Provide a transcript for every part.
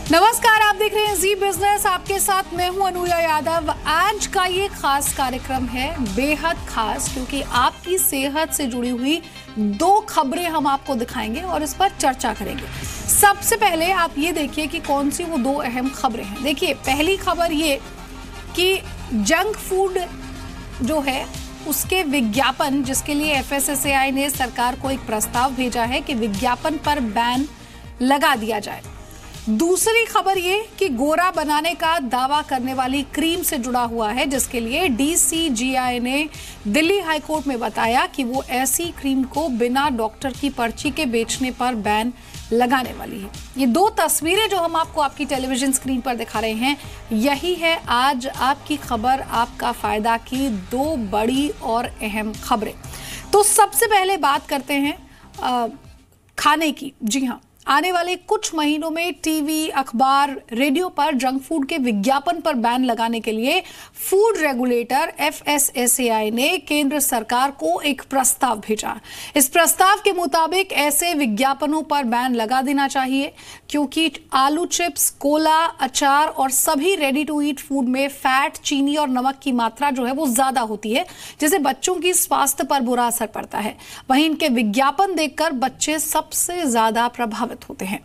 नमस्कार, आप देख रहे हैं जी बिजनेस। आपके साथ मैं हूं अनुया यादव। आज का ये खास कार्यक्रम है बेहद खास, क्योंकि आपकी सेहत से जुड़ी हुई दो खबरें हम आपको दिखाएंगे और इस पर चर्चा करेंगे। सबसे पहले आप ये देखिए कि कौन सी वो दो अहम खबरें हैं। देखिए, पहली खबर ये कि जंक फूड जो है उसके विज्ञापन, जिसके लिए FSSAI ने सरकार को एक प्रस्ताव भेजा है कि विज्ञापन पर बैन लगा दिया जाए। दूसरी खबर ये कि गोरा बनाने का दावा करने वाली क्रीम से जुड़ा हुआ है, जिसके लिए DCGI ने दिल्ली हाईकोर्ट में बताया कि वो ऐसी क्रीम को बिना डॉक्टर की पर्ची के बेचने पर बैन लगाने वाली है। ये दो तस्वीरें जो हम आपको आपकी टेलीविजन स्क्रीन पर दिखा रहे हैं, यही है आज आपकी खबर आपका फायदा की दो बड़ी और अहम खबरें। तो सबसे पहले बात करते हैं खाने की। जी हाँ, आने वाले कुछ महीनों में टीवी, अखबार, रेडियो पर जंक फूड के विज्ञापन पर बैन लगाने के लिए फूड रेगुलेटर FSSAI ने केंद्र सरकार को एक प्रस्ताव भेजा। इस प्रस्ताव के मुताबिक ऐसे विज्ञापनों पर बैन लगा देना चाहिए, क्योंकि आलू चिप्स, कोला, अचार और सभी रेडी टू ईट फूड में फैट, चीनी और नमक की मात्रा जो है वो ज्यादा होती है, जिससे बच्चों की स्वास्थ्य पर बुरा असर पड़ता है। वहीं इनके विज्ञापन देखकर बच्चे सबसे ज्यादा प्रभावित होते हैं।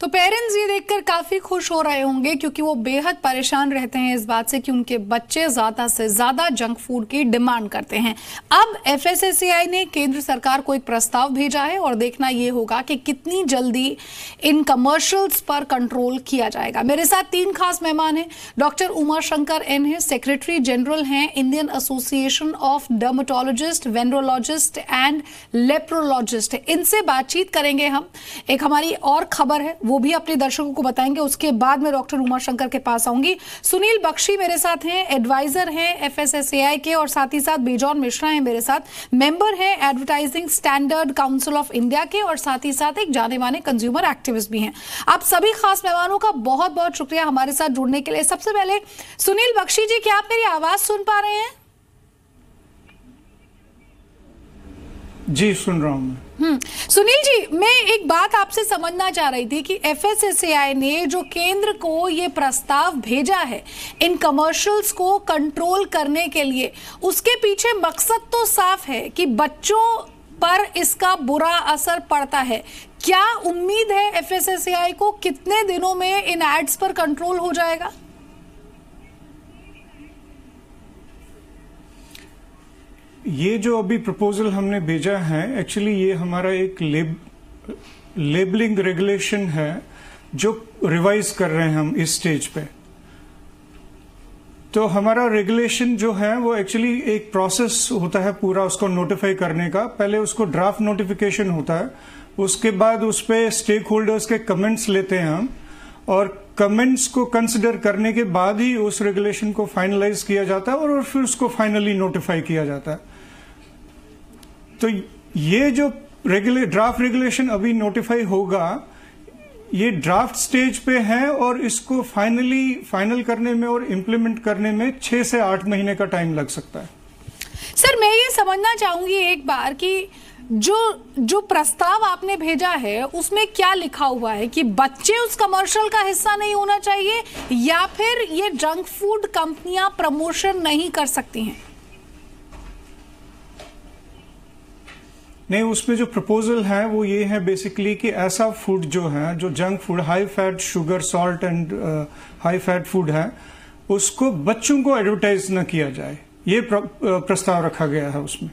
तो पेरेंट्स ये देखकर काफी खुश हो रहे होंगे, क्योंकि वो बेहद परेशान रहते हैं इस बात से कि उनके बच्चे ज्यादा से ज्यादा जंक फूड की डिमांड करते हैं। अब FSSAI ने केंद्र सरकार को एक प्रस्ताव भेजा है और देखना ये होगा कि कितनी जल्दी इन कमर्शियल्स पर कंट्रोल किया जाएगा। मेरे साथ तीन खास मेहमान हैं। डॉक्टर उमाशंकर N है, सेक्रेटरी जनरल हैं Indian association of dermatologist, venereologist and leprologist. इनसे बातचीत करेंगे हम। एक हमारी और खबर है, वो भी अपने दर्शकों को बताएंगे। उसके बाद मैं डॉक्टर उमाशंकर के पास आऊंगी। सुनील बख्शी मेरे साथ हैं, एडवाइजर हैं FSSAI के, और साथ ही साथ बेजॉन मिश्रा हैं मेरे साथ, मेंबर हैं advertising standard council of India के, और साथ ही साथ एक जाने माने कंज्यूमर एक्टिविस्ट भी हैं। आप सभी खास मेहमानों का बहुत बहुत शुक्रिया हमारे साथ जुड़ने के लिए। सबसे पहले सुनील बख्शी जी, क्या आप मेरी आवाज सुन पा रहे हैं? जी, सुन रहा हूं मैं। सुनील जी, मैं एक बात आपसे समझना चाह रही थी कि FSSAI ने जो केंद्र को ये प्रस्ताव भेजा है इन कमर्शियल्स को कंट्रोल करने के लिए, उसके पीछे मकसद तो साफ है कि बच्चों पर इसका बुरा असर पड़ता है। क्या उम्मीद है FSSAI को कितने दिनों में इन एड्स पर कंट्रोल हो जाएगा? ये जो अभी प्रपोजल हमने भेजा है, एक्चुअली ये हमारा एक लेबलिंग रेगुलेशन है जो रिवाइज कर रहे हैं हम इस स्टेज पे। तो हमारा रेगुलेशन जो है वो एक्चुअली एक प्रोसेस होता है पूरा उसको नोटिफाई करने का। पहले उसको ड्राफ्ट नोटिफिकेशन होता है, उसके बाद उस पे स्टेक होल्डर्स के कमेंट्स लेते हैं हम, और कमेंट्स को कंसिडर करने के बाद ही उस रेगुलेशन को फाइनलाइज किया जाता है और फिर उसको फाइनली नोटिफाई किया जाता है। तो ये जो ड्राफ्ट रेगुलेशन अभी नोटिफाई होगा, ये ड्राफ्ट स्टेज पे है और इसको फाइनल करने में और इम्प्लीमेंट करने में 6 से 8 महीने का टाइम लग सकता है। सर, मैं ये समझना चाहूंगी एक बार कि जो प्रस्ताव आपने भेजा है उसमें क्या लिखा हुआ है कि बच्चे उस कमर्शियल का हिस्सा नहीं होना चाहिए, या फिर ये जंक फूड कंपनियां प्रमोशन नहीं कर सकती हैं? नहीं, उसमें जो प्रपोजल है वो ये है बेसिकली कि ऐसा फूड जो है, जो junk food, high fat, sugar, salt and high fat food है, उसको बच्चों को एडवर्टाइज न किया जाए। ये प्रस्ताव रखा गया है उसमें।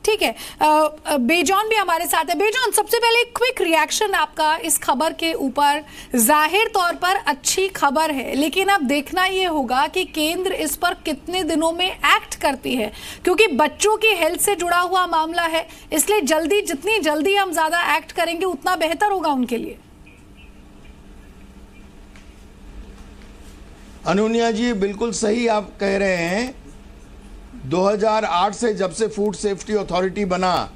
ठीक है। बेजॉन भी हमारे साथ है। बेजॉन, सबसे पहले क्विक रिएक्शन आपका इस खबर के ऊपर। जाहिर तौर पर अच्छी खबर है, लेकिन अब देखना ये होगा कि केंद्र इस पर कितने दिनों में एक्ट करती है, क्योंकि बच्चों की हेल्थ से जुड़ा हुआ मामला है। इसलिए जितनी जल्दी हम ज्यादा एक्ट करेंगे उतना बेहतर होगा उनके लिए। अनुनिया जी, बिल्कुल सही आप कह रहे हैं। 2008 से जब से फूड सेफ्टी अथॉरिटी बना,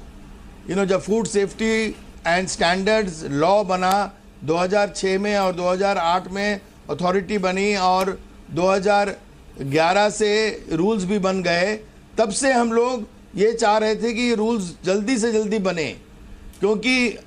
जब food safety and standards law बना 2006 में और 2008 में अथॉरिटी बनी और 2011 से रूल्स भी बन गए, तब से हम लोग ये चाह रहे थे कि ये रूल्स जल्दी से जल्दी बने, क्योंकि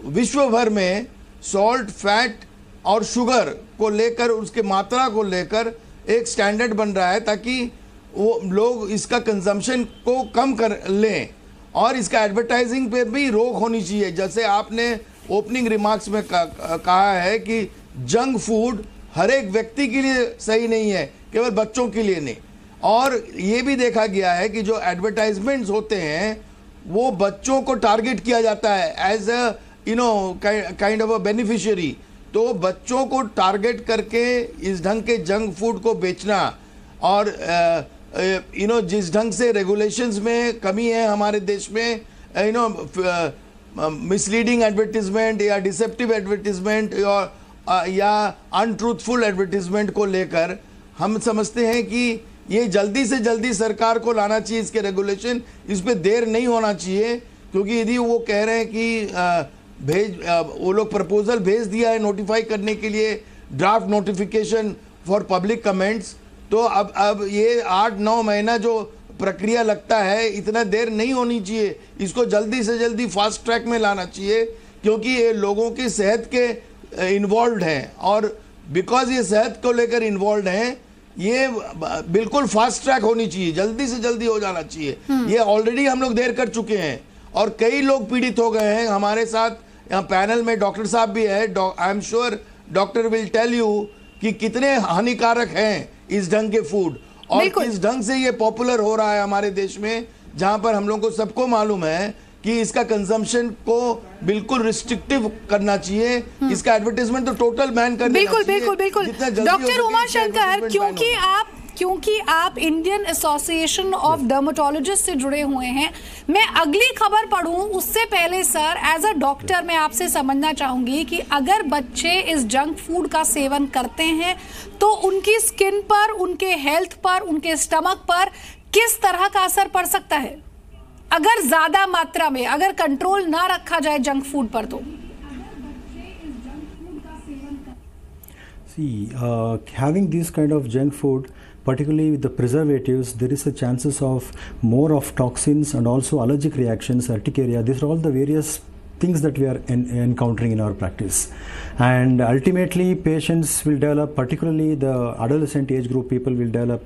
विश्व भर में सॉल्ट, फैट और शुगर को लेकर, उसके मात्रा को लेकर एक स्टैंडर्ड बन रहा है ताकि वो लोग इसका कंजम्पशन को कम कर लें, और इसका एडवर्टाइजिंग पे भी रोक होनी चाहिए। जैसे आपने ओपनिंग रिमार्क्स में कहा है कि जंक फूड हर एक व्यक्ति के लिए सही नहीं है, केवल बच्चों के लिए नहीं। और ये भी देखा गया है कि जो एडवर्टाइजमेंट्स होते हैं वो बच्चों को टारगेट किया जाता है as a kind of a beneficiary. तो बच्चों को टारगेट करके इस ढंग के जंक फूड को बेचना, और जिस ढंग से रेगुलेशंस में कमी है हमारे देश में, मिसलीडिंग एडवर्टीजमेंट या डिसेप्टिव एडवर्टीजमेंट या अनट्रूथफुल एडवर्टीजमेंट को लेकर हम समझते हैं कि ये जल्दी से जल्दी सरकार को लाना चाहिए इसके रेगुलेशन, इस पे देर नहीं होना चाहिए। क्योंकि यदि वो कह रहे हैं कि वो लोग प्रपोजल भेज दिया है नोटिफाई करने के लिए, draft notification for public comments, तो अब ये 8-9 महीना जो प्रक्रिया लगता है, इतना देर नहीं होनी चाहिए। इसको जल्दी से जल्दी फास्ट ट्रैक में लाना चाहिए, क्योंकि ये लोगों की सेहत के इन्वॉल्व हैं, और बिकॉज ये सेहत को लेकर इन्वॉल्व हैं, ये बिल्कुल फास्ट ट्रैक होनी चाहिए, जल्दी से जल्दी हो जाना चाहिए। ये ऑलरेडी हम लोग देर कर चुके हैं और कई लोग पीड़ित हो गए हैं। हमारे साथ यहाँ पैनल में डॉक्टर साहब भी है, I am sure doctor will tell you कि कितने हानिकारक हैं इस ढंग के फूड, और किस ढंग से ये पॉपुलर हो रहा है हमारे देश में, जहां पर हम लोग को सबको मालूम है कि इसका कंजम्पशन को बिल्कुल रिस्ट्रिक्टिव करना चाहिए। इसका एडवर्टाइजमेंट तो टोटल बैन कर देना चाहिए। बिल्कुल। डॉक्टर उमाशंकर, क्योंकि आप इंडियन एसोसिएशन ऑफ डर्मेटोलॉजिस्ट से जुड़े हुए हैं, मैं अगली खबर पढ़ूं उससे पहले सर, एज अ डॉक्टर मैं आपसे समझना चाहूंगी कि अगर बच्चे इस जंक फूड का सेवन करते हैं तो उनकी स्किन पर, उनके हेल्थ पर, उनके स्टमक पर किस तरह का असर पड़ सकता है अगर ज्यादा मात्रा में, अगर कंट्रोल ना रखा जाए जंक फूड पर? तो See, having this kind of junk food, particularly with the preservatives, there is a chances of more of toxins and also allergic reactions, urticaria. These are all the various things that we are encountering in our practice, and ultimately patients will develop, particularly the adolescent age group people will develop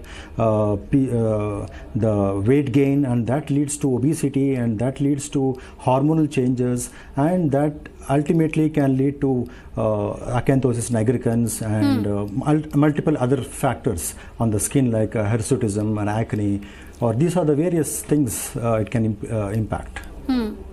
the weight gain, and that leads to obesity, and that leads to hormonal changes, and that ultimately can lead to acanthosis nigricans and multiple other factors on the skin like hirsutism and acne, or these are the various things it can impact.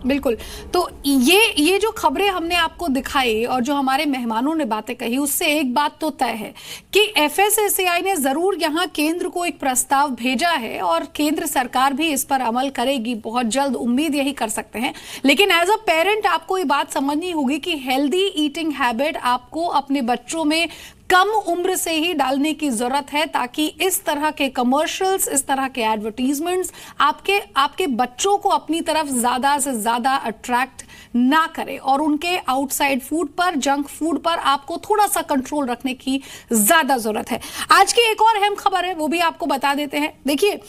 बिल्कुल। तो ये जो खबरें हमने आपको दिखाई और जो हमारे मेहमानों ने बातें कही, उससे एक बात तो तय है कि एफएसएसएआई ने जरूर यहाँ केंद्र को एक प्रस्ताव भेजा है और केंद्र सरकार भी इस पर अमल करेगी बहुत जल्द, उम्मीद यही कर सकते हैं। लेकिन एज अ पेरेंट आपको ये बात समझनी होगी कि हेल्दी ईटिंग हैबिट आपको अपने बच्चों में कम उम्र से ही डालने की जरूरत है, ताकि इस तरह के कमर्शियल्स, इस तरह के एडवर्टीजमेंट्स आपके बच्चों को अपनी तरफ ज्यादा से ज्यादा अट्रैक्ट ना करे, और उनके आउटसाइड फूड पर, जंक फूड पर आपको थोड़ा सा कंट्रोल रखने की ज्यादा जरूरत है। आज की एक और अहम खबर है, वो भी आपको बता देते हैं। देखिए,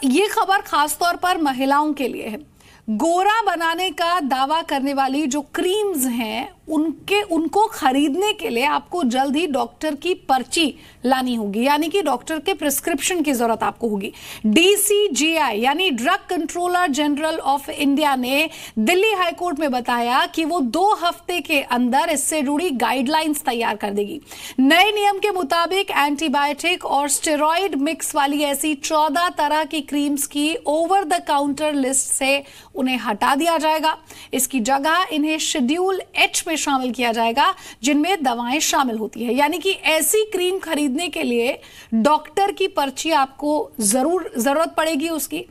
ये खबर खासतौर पर महिलाओं के लिए है। गोरा बनाने का दावा करने वाली जो क्रीम्स हैं, उनको खरीदने के लिए आपको जल्द ही डॉक्टर की पर्ची लानी होगी, यानी कि डॉक्टर के प्रिस्क्रिप्शन की जरूरत आपको होगी। डीसीजीआई यानी drug controller general of India ने दिल्ली हाईकोर्ट में बताया कि वो 2 हफ्ते के अंदर इससे जुड़ी गाइडलाइंस तैयार कर देगी। नए नियम के मुताबिक एंटीबायोटिक और स्टेरॉइड मिक्स वाली ऐसी 14 तरह की क्रीम्स की ओवर द काउंटर लिस्ट से उन्हें हटा दिया जाएगा। इसकी जगह इन्हें शेड्यूल एच में शामिल किया जाएगा, जिनमें दवाएं शामिल होती है। यानी कि ऐसी क्रीम खरीदने के लिए डॉक्टर की पर्ची आपको जरूरत पड़ेगी उसकी।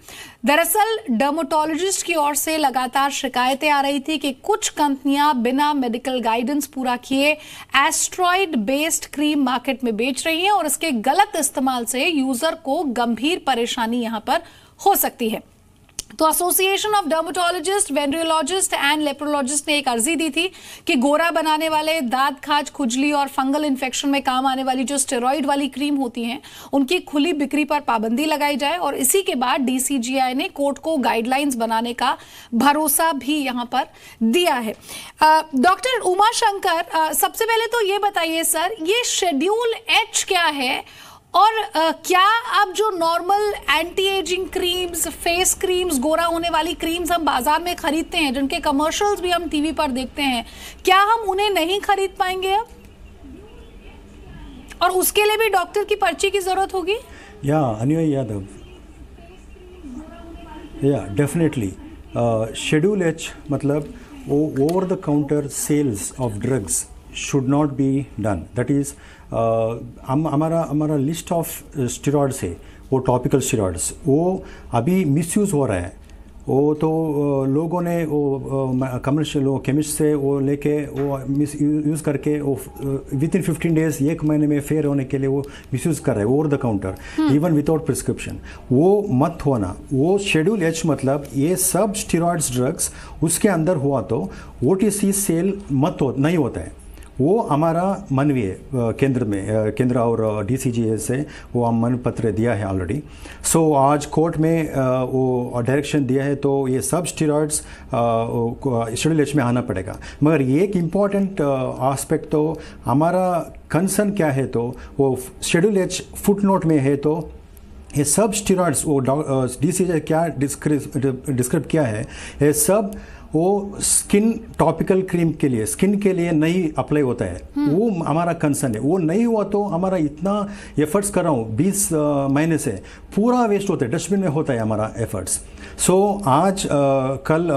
दरअसल डर्मेटोलॉजिस्ट की ओर से लगातार शिकायतें आ रही थी कि कुछ कंपनियां बिना मेडिकल गाइडेंस पूरा किए एस्ट्रॉइड बेस्ड क्रीम मार्केट में बेच रही हैं, और इसके गलत इस्तेमाल से यूजर को गंभीर परेशानी यहां पर हो सकती है। तो एसोसिएशन ऑफ डर्मेटोलॉजिस्ट, वेनरियोलॉजिस्ट एंड लेप्रोलॉजिस्ट ने एक अर्जी दी थी कि गोरा बनाने वाले, दांत खाज, खुजली और फंगल इन्फेक्शन में काम आने वाली जो स्टेरॉइड वाली क्रीम होती हैं उनकी खुली बिक्री पर पाबंदी लगाई जाए। और इसी के बाद डीसीजीआई ने कोर्ट को गाइडलाइंस बनाने का भरोसा भी यहां पर दिया है। डॉक्टर उमा शंकर, सबसे पहले तो ये बताइए सर, ये शेड्यूल एच क्या है और क्या अब जो normal anti ageing creams, face creams, गोरा होने वाली क्रीम्स हम बाजार में खरीदते हैं, जिनके कमर्शियल्स भी हम टीवी पर देखते हैं, क्या हम उन्हें नहीं खरीद पाएंगे अब? और उसके लिए भी डॉक्टर की पर्ची की जरूरत होगी? या अनुया यादव, या डेफिनेटली शेड्यूल एच मतलब over the counter sales of drugs should not be done. That is हमारा लिस्ट ऑफ स्टेरॉइड्स है, वो टॉपिकल स्टेरॉइड्स, वो अभी मिसयूज़ हो रहा है। वो तो लोगों ने वो कमर्शियल वो केमिस्ट से वो लेके वो यूज़ करके वो विद इन 15 डेज, 1 महीने में फेयर होने के लिए वो मिसयूज़ कर रहे हैं over the counter, even without prescription. वो मत होना। वो शेड्यूल एच मतलब ये सब स्टेरॉइड्स ड्रग्स उसके अंदर हुआ तो OTC सेल नहीं होता है। वो हमारा मनवी है केंद्र में, केंद्र और DCGA से वो हम मन पत्र दिया है ऑलरेडी। सो आज कोर्ट में वो डायरेक्शन दिया है, तो ये सब स्टेरॉइड्स शेड्यूल एच में आना पड़ेगा। मगर ये एक इम्पॉर्टेंट आस्पेक्ट तो हमारा कंसर्न क्या है, तो वो शेड्यूल एच फुट नोट में है, तो ये सब स्टेरॉइड्स वो DCGA क्या डिस्क्राइब किया है, ये सब वो स्किन टॉपिकल क्रीम के लिए, स्किन के लिए नहीं अप्लाई होता है। वो हमारा कंसर्न है। वो नहीं हुआ तो हमारा इतना एफर्ट्स कर रहा हूँ 20 महीने से, पूरा वेस्ट होता है, डस्टबिन में होता है हमारा एफर्ट्स। सो आज कल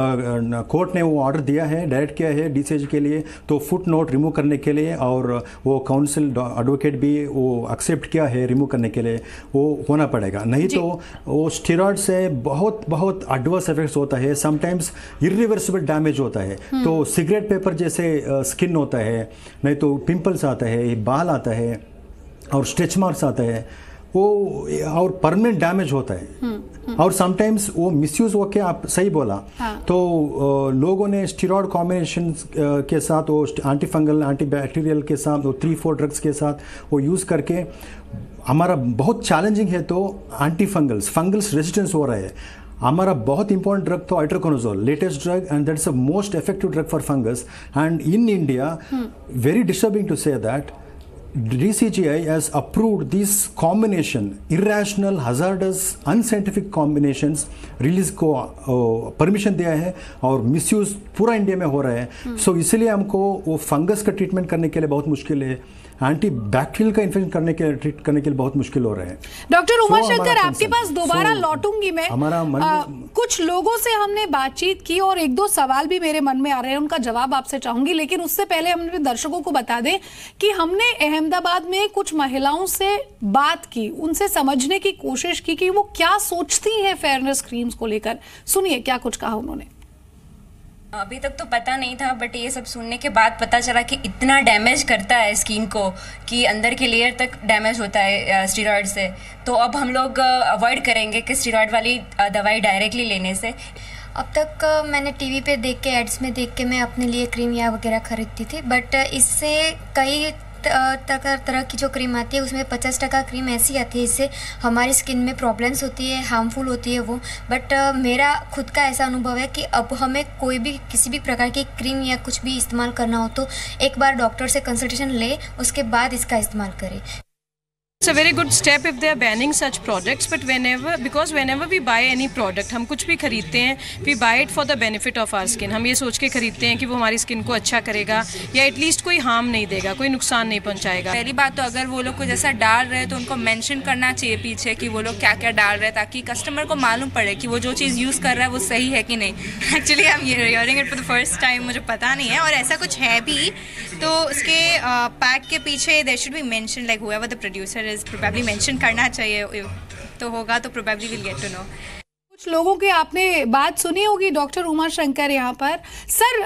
कोर्ट ने वो ऑर्डर दिया है, डायरेक्ट किया है DCGA के लिए, तो फुट नोट रिमूव करने के लिए, और वो काउंसिल एडवोकेट भी वो एक्सेप्ट किया है रिमूव करने के लिए, वो होना पड़ेगा। नहीं तो वो स्टेरॉइड से बहुत बहुत एडवर्स इफेक्ट्स होता है, समटाइम्स इरिवर्सिबल डैमेज होता है। तो सिगरेट पेपर जैसे स्किन होता है, नहीं तो पिंपल्स आता है, बाल आता है और स्ट्रेच मार्क्स आता है, वो और परमानेंट डैमेज होता है। और समटाइम्स वो मिसयूज होके, आप सही बोला, तो लोगों ने स्टेरॉइड कॉम्बिनेशन के साथ, वो एंटी फंगल, एंटी बैक्टीरियल के साथ, वो 3-4 ड्रग्स के साथ वो यूज़ करके हमारा बहुत चैलेंजिंग है। तो एंटी फंगल्स रेजिस्टेंस हो रहा है। हमारा बहुत इंपॉर्टेंट ड्रग तो itraconazole, latest drug, and that's a most effective drug for fungus. And in India, very disturbing to say that DCGI has approved this combination, irrational, hazardous, unscientific combinations, release को permission दिया है, और misuse पूरा India में हो रहा है। सो इसलिए हमको वो फंगस का ट्रीटमेंट करने के लिए बहुत मुश्किल है, एंटी बैक्टीरियल का इन्फेक्शन करने के लिए बहुत मुश्किल हो रहा है। डॉक्टर उमा शंकर, आपके पास दोबारा लौटूंगी मैं। कुछ लोगों से हमने बातचीत की और 1-2 सवाल भी मेरे मन में आ रहे हैं, उनका जवाब आपसे चाहूंगी, लेकिन उससे पहले हम अपने दर्शकों को बता दें कि हमने अहमदाबाद में कुछ महिलाओं से बात की, उनसे समझने की कोशिश की कि वो क्या सोचती हैं फेयरनेस क्रीम्स को लेकर। सुनिए क्या कुछ कहा उन्होंने। अभी तक तो पता नहीं था, बट ये सब सुनने के बाद पता चला कि इतना डैमेज करता है स्किन को, कि अंदर के लेयर तक डैमेज होता है स्टेरॉइड से। तो अब हम लोग अवॉइड करेंगे कि स्टेरॉइड वाली दवाई डायरेक्टली लेने से। अब तक मैंने टीवी पे देख के, एड्स में देख के मैं अपने लिए क्रीम या वगैरह खरीदती थी, बट इससे कई तरह की जो क्रीम आती है उसमें 50% क्रीम ऐसी आती है इससे हमारी स्किन में प्रॉब्लम्स होती है, हार्मफुल होती है वो। बट मेरा खुद का ऐसा अनुभव है कि अब हमें कोई भी किसी भी प्रकार की क्रीम या कुछ भी इस्तेमाल करना हो तो एक बार डॉक्टर से कंसल्टेशन ले, उसके बाद इसका इस्तेमाल करें। It's a very good step if they are banning such products, but whenever we buy any product, हम कुछ भी खरीदते हैं, we buy it for the benefit of our skin। हम ये सोच के खरीदते हैं कि वो हमारी स्किन को अच्छा करेगा या एटलीस्ट कोई हार्म नहीं देगा, कोई नुकसान नहीं पहुंचाएगा। पहली बात तो अगर वो लोग को जैसा डाल रहे हैं तो उनको मेंशन करना चाहिए पीछे कि वो लोग क्या क्या डाल रहे हैं, ताकि कस्टमर को मालूम पड़े कि वो जो चीज़ यूज़ कर रहा है वो सही है कि नहीं। Actually I am hearing it for the first time, मुझे पता नहीं है, और ऐसा कुछ है भी तो उसके पैक के पीछे there should be mention, like whoever the producer is, probably mention करना चाहिए, तो होगा तो probably will get to know. लोगों की आपने बात सुनी होगी डॉक्टर उमा शंकर यहाँ पर। सर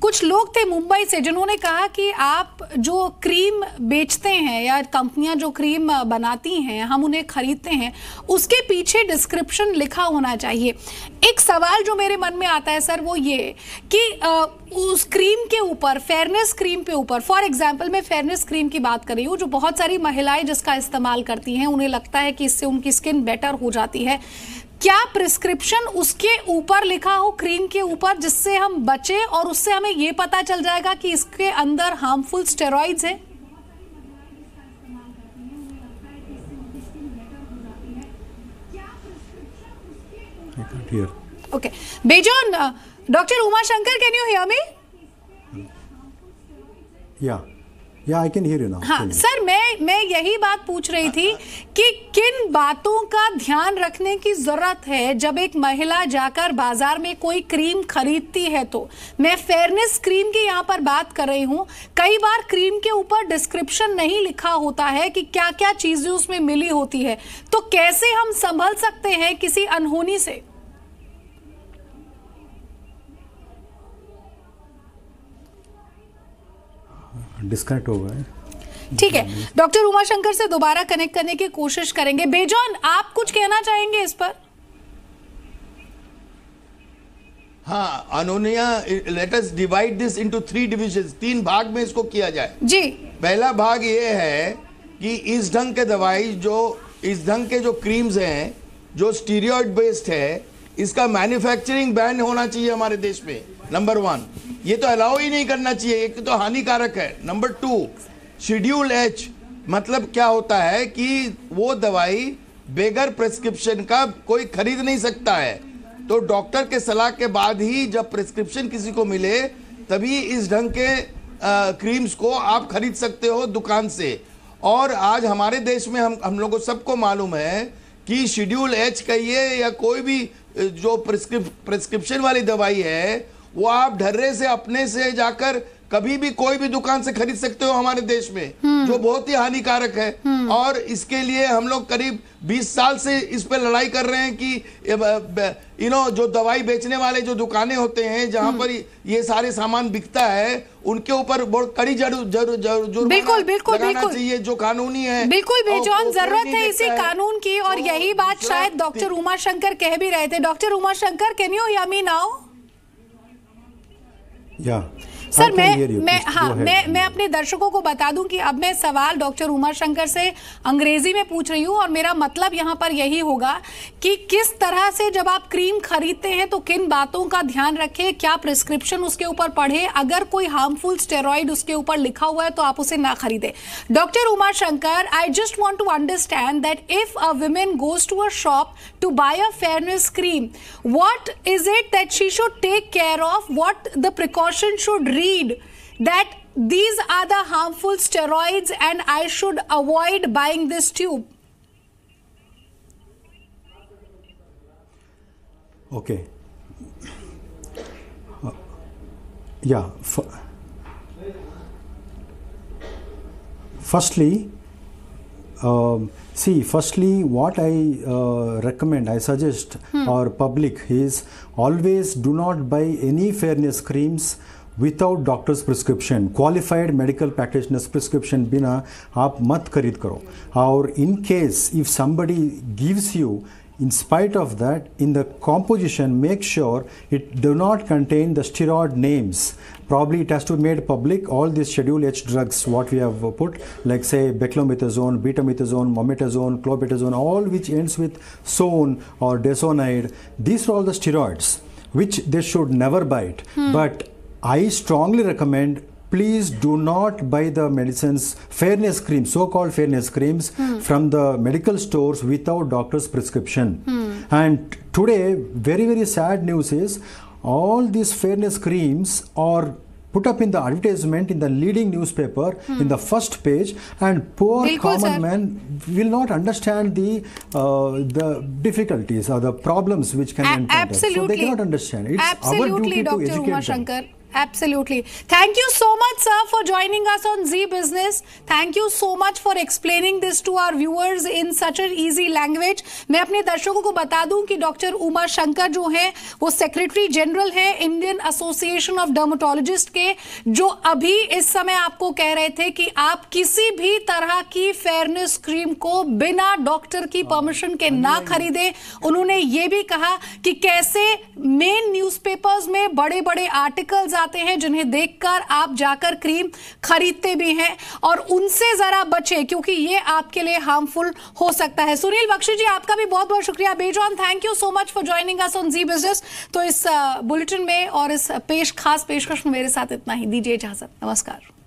कुछ लोग थे मुंबई से जिन्होंने कहा कि आप जो क्रीम बेचते हैं या कंपनियां जो क्रीम बनाती हैं हम उन्हें खरीदते हैं उसके पीछे डिस्क्रिप्शन लिखा होना चाहिए। एक सवाल जो मेरे मन में आता है सर वो ये कि उस क्रीम के ऊपर, फेयरनेस क्रीम के ऊपर, फॉर एग्जाम्पल मैं फेयरनेस क्रीम की बात कर रही हूँ जो बहुत सारी महिलाएं जिसका इस्तेमाल करती हैं, उन्हें लगता है कि इससे उनकी स्किन बेटर हो जाती है। क्या प्रिस्क्रिप्शन उसके ऊपर लिखा हो क्रीम के ऊपर जिससे हम बचे और उससे हमें ये पता चल जाएगा कि इसके अंदर हार्मफुल स्टेरॉइड्स हैं? Okay, Bejon, doctor Uma Shankar, can you hear me? Yeah I can hear you now. हाँ सर, मैं यही बात पूछ रही थी कि किन बातों का ध्यान रखने की जरूरत है जब एक महिला जाकर बाजार में कोई क्रीम खरीदती है। तो मैं फेयरनेस क्रीम की यहाँ पर बात कर रही हूँ। कई बार क्रीम के ऊपर डिस्क्रिप्शन नहीं लिखा होता है कि क्या क्या चीजें उसमें मिली होती है, तो कैसे हम संभल सकते हैं किसी अनहोनी से? डिस्कनेक्ट हो गए। ठीक है, डॉक्टर उमा शंकर से दोबारा कनेक्ट करने की कोशिश करेंगे। बेजॉन, आप कुछ कहना चाहेंगे इस पर? हाँ, अनोनिया, let us divide this into 3 divisions. 3 भाग में इसको किया जाए जी। पहला भाग ये है कि इस ढंग के दवाई इस ढंग के जो क्रीम्स हैं जो स्टीरॉयड बेस्ड है, इसका मैन्युफैक्चरिंग बैन होना चाहिए हमारे देश में। नंबर 1, ये तो अलाउ ही नहीं करना चाहिए, एक तो हानिकारक है। नंबर 2, शेड्यूल एच, मतलब क्या होता है कि वो दवाई बेगर प्रिस्क्रिप्शन का कोई खरीद नहीं सकता है। तो डॉक्टर के सलाह के बाद ही जब प्रिस्क्रिप्शन किसी को मिले तभी इस ढंग के क्रीम्स को आप खरीद सकते हो दुकान से। और आज हमारे देश में हम लोगों सबको मालूम है कि शेड्यूल एच कहिए या कोई भी जो प्रिस्क्रिप्शन वाली दवाई है वो आप ढर्रे से अपने से जाकर कभी भी कोई भी दुकान से खरीद सकते हो हमारे देश में, जो बहुत ही हानिकारक है। और इसके लिए हम लोग करीब 20 साल से इस पे लड़ाई कर रहे हैं कि जो दवाई बेचने वाले जो दुकानें होते हैं जहां पर ये सारे सामान बिकता है उनके ऊपर बहुत कड़ी जुर्माना लगाना चाहिए जो कानूनी है। बिल्कुल बेजॉन, जरूरत है इसी कानून की। और यही बात शायद डॉक्टर उमा शंकर कह भी रहे थे। Doctor Uma Shankar, can you hear me now? Sir मैं अपने दर्शकों को बता दूं कि अब मैं सवाल डॉक्टर उमा शंकर से अंग्रेजी में पूछ रही हूं और मेरा मतलब यहां पर यही होगा कि किस तरह से जब आप क्रीम खरीदते हैं तो किन बातों का ध्यान रखें, क्या प्रिस्क्रिप्शन उसके ऊपर पढ़े, अगर कोई हार्मफुल स्टेरॉइड उसके ऊपर लिखा हुआ है तो आप उसे ना खरीदें। Doctor Uma Shankar, I just want to understand that if a woman goes to a shop to buy a fairness cream, what is it that she should take care of, what the precaution should read that these are the harmful steroids and I should avoid buying this tube? Okay. Firstly, what I recommend, I suggest our public is always do not buy any fairness creams without doctors prescription, qualified medical practitioners prescription बिना आप मत खरीद करो। और in case if somebody gives you, in spite of that, in the composition make sure it do not contain the steroid names. Probably it has to be made public. All these schedule H drugs what we have put, like say beclomethasone, betamethasone, mometazone, clobetazone, all which ends with zone or desonide, these are all the steroids which they should never buy it. But I strongly recommend, please do not buy the medicines, fairness creams, so-called fairness creams from the medical stores without doctor's prescription. And today, very, very sad news is all these fairness creams are put up in the advertisement in the leading newspaper in the first page, and poor common man will not understand the difficulties or the problems which can encounter. So they cannot understand. It's our duty to educate them. Absolutely. Thank you so much, sir, for joining us on Zee Business. Thank you so much for explaining this to our viewers in such an easy language. मैं अपने दर्शकों को बता दूं कि doctor Uma Shankar जो हैं वो सेक्रेटरी जनरल है इंडियन एसोसिएशन ऑफ डर्मेटोलॉजिस्ट के, जो अभी इस समय आपको कह रहे थे कि आप किसी भी तरह की फेयरनेस क्रीम को बिना डॉक्टर की परमिशन के ना खरीदें। उन्होंने ये भी कहा कि कैसे मेन न्यूज़पेपर्स में बड़े बड़े आर्टिकल्स आते हैं जिन्हें देखकर आप जाकर क्रीम खरीदते भी हैं, और उनसे जरा बचें क्योंकि ये आपके लिए हार्मफुल हो सकता है। सुनील बख्शी जी, आपका भी बहुत बहुत शुक्रिया। Bejon thank you so much for joining us on Zee business. तो इस बुलेटिन में और इस खास पेशकश में मेरे साथ इतना ही। दीजिए इजाजत, नमस्कार।